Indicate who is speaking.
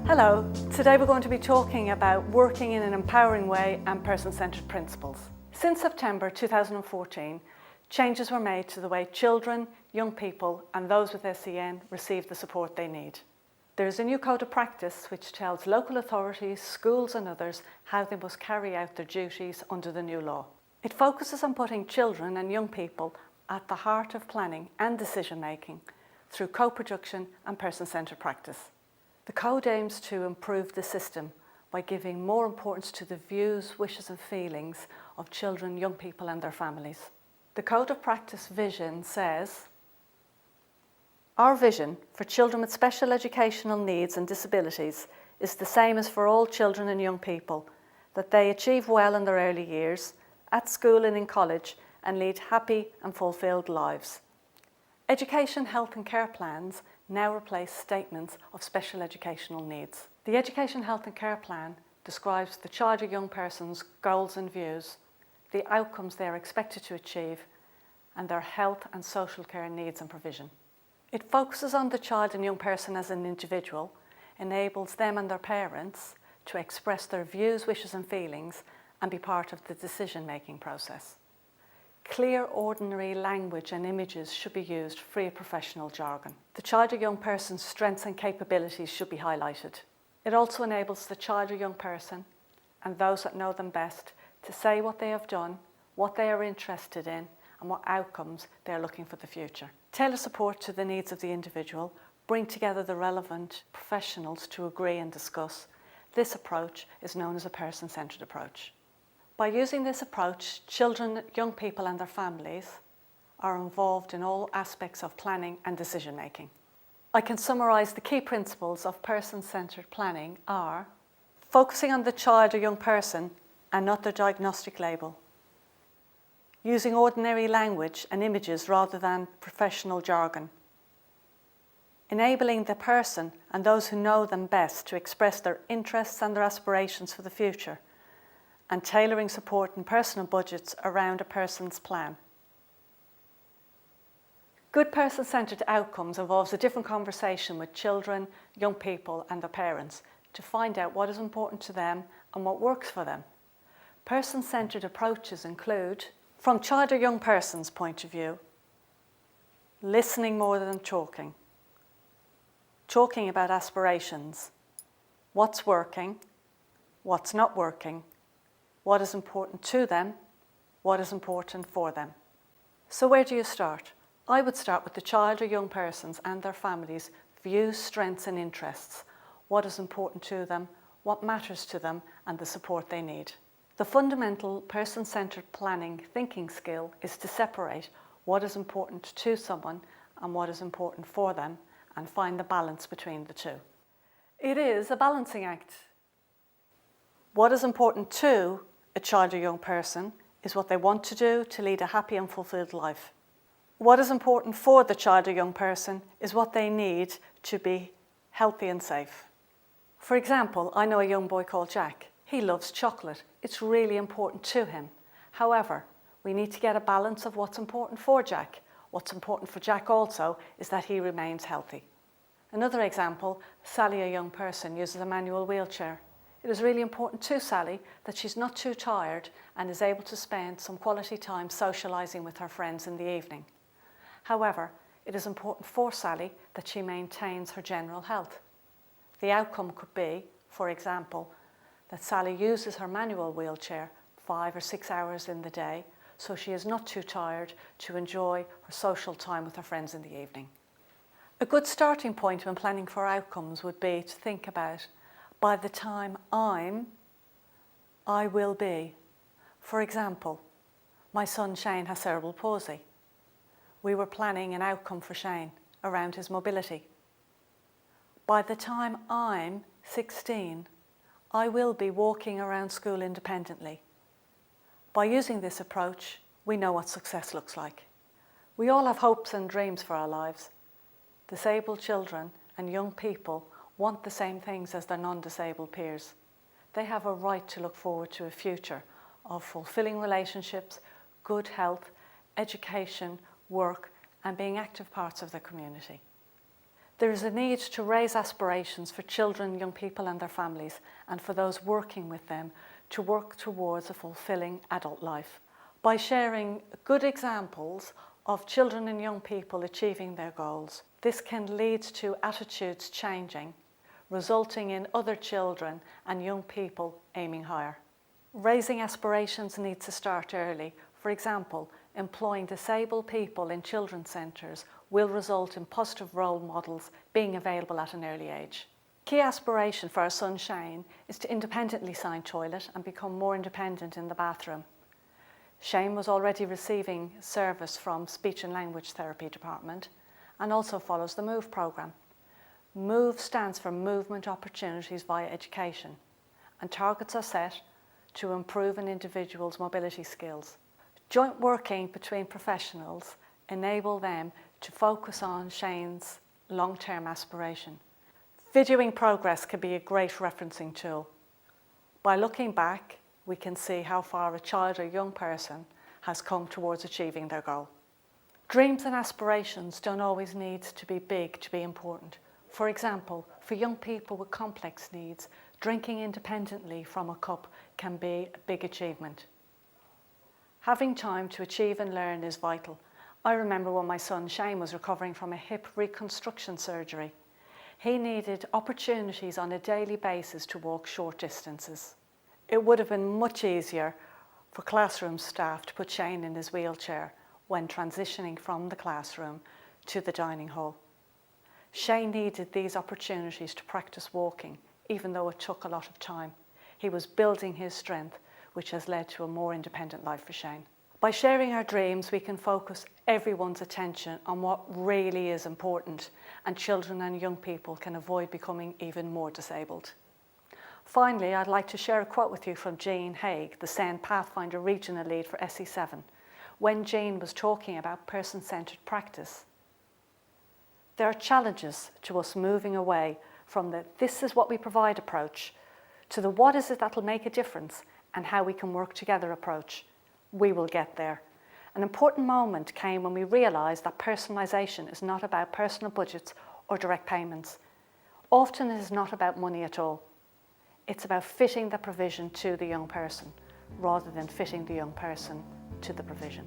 Speaker 1: Hello, today we're going to be talking about working in an empowering way and person-centred principles. Since September 2014, changes were made to the way children, young people and those with SEN receive the support they need. There is a new code of practice which tells local authorities, schools and others how they must carry out their duties under the new law. It focuses on putting children and young people at the heart of planning and decision making through co-production and person-centred practice. The code aims to improve the system by giving more importance to the views, wishes and feelings of children, young people and their families. The code of practice vision says, "Our vision for children with special educational needs and disabilities is the same as for all children and young people, that they achieve well in their early years, at school and in college, and lead happy and fulfilled lives." Education, health and care plans now replace statements of special educational needs. The Education, Health and Care Plan describes the child or young person's goals and views, the outcomes they are expected to achieve, and their health and social care needs and provision. It focuses on the child and young person as an individual, enables them and their parents to express their views, wishes and feelings and be part of the decision-making process. Clear, ordinary language and images should be used free of professional jargon. The child or young person's strengths and capabilities should be highlighted. It also enables the child or young person and those that know them best to say what they have done, what they are interested in and what outcomes they are looking for the future. Tailor support to the needs of the individual, bring together the relevant professionals to agree and discuss. This approach is known as a person-centred approach. By using this approach, children, young people and their families are involved in all aspects of planning and decision making. I can summarise the key principles of person-centred planning are focusing on the child or young person and not their diagnostic label, using ordinary language and images rather than professional jargon, enabling the person and those who know them best to express their interests and their aspirations for the future, and tailoring support and personal budgets around a person's plan. Good person-centred outcomes involves a different conversation with children, young people and their parents to find out what is important to them and what works for them. Person-centred approaches include, from child or young person's point of view, listening more than talking, talking about aspirations, what's working, what's not working, what is important to them, what is important for them. So where do you start? I would start with the child or young persons and their families' views, strengths and interests, what is important to them, what matters to them and the support they need. The fundamental person-centred planning thinking skill is to separate what is important to someone and what is important for them and find the balance between the two. It is a balancing act. What is important to a child or young person is what they want to do to lead a happy and fulfilled life. What is important for the child or young person is what they need to be healthy and safe. For example, I know a young boy called Jack. He loves chocolate. It's really important to him. However, we need to get a balance of what's important for Jack. What's important for Jack also is that he remains healthy. Another example, Sally, a young person, uses a manual wheelchair. It is really important to Sally that she's not too tired and is able to spend some quality time socialising with her friends in the evening. However, it is important for Sally that she maintains her general health. The outcome could be, for example, that Sally uses her manual wheelchair 5 or 6 hours in the day so she is not too tired to enjoy her social time with her friends in the evening. A good starting point when planning for outcomes would be to think about, by the time I will be. For example, my son Shane has cerebral palsy. We were planning an outcome for Shane around his mobility. By the time I'm 16, I will be walking around school independently. By using this approach, we know what success looks like. We all have hopes and dreams for our lives. Disabled children and young people want the same things as their non-disabled peers. They have a right to look forward to a future of fulfilling relationships, good health, education, work, and being active parts of their community. There is a need to raise aspirations for children, young people and their families, and for those working with them to work towards a fulfilling adult life. By sharing good examples of children and young people achieving their goals, this can lead to attitudes changing, resulting in other children and young people aiming higher. Raising aspirations needs to start early. For example, employing disabled people in children's centres will result in positive role models being available at an early age. Key aspiration for our son Shane is to independently sign toilet and become more independent in the bathroom. Shane was already receiving service from Speech and Language Therapy Department and also follows the MOVE programme. MOVE stands for Movement Opportunities via Education, and targets are set to improve an individual's mobility skills. Joint working between professionals enable them to focus on Shane's long-term aspiration. Videoing progress can be a great referencing tool. By looking back, we can see how far a child or young person has come towards achieving their goal. Dreams and aspirations don't always need to be big to be important. For example, for young people with complex needs, drinking independently from a cup can be a big achievement. Having time to achieve and learn is vital. I remember when my son Shane was recovering from a hip reconstruction surgery. He needed opportunities on a daily basis to walk short distances. It would have been much easier for classroom staff to put Shane in his wheelchair when transitioning from the classroom to the dining hall. Shane needed these opportunities to practice walking, even though it took a lot of time. He was building his strength, which has led to a more independent life for Shane. By sharing our dreams, we can focus everyone's attention on what really is important, and children and young people can avoid becoming even more disabled. Finally, I'd like to share a quote with you from Jean Haig, the SEND Pathfinder Regional Lead for SE7, when Jean was talking about person-centred practice. There are challenges to us moving away from the "this is what we provide" approach to the "what is it that'll make a difference" and how we can work together approach. We will get there. An important moment came when we realised that personalisation is not about personal budgets or direct payments. Often it is not about money at all. It's about fitting the provision to the young person rather than fitting the young person to the provision.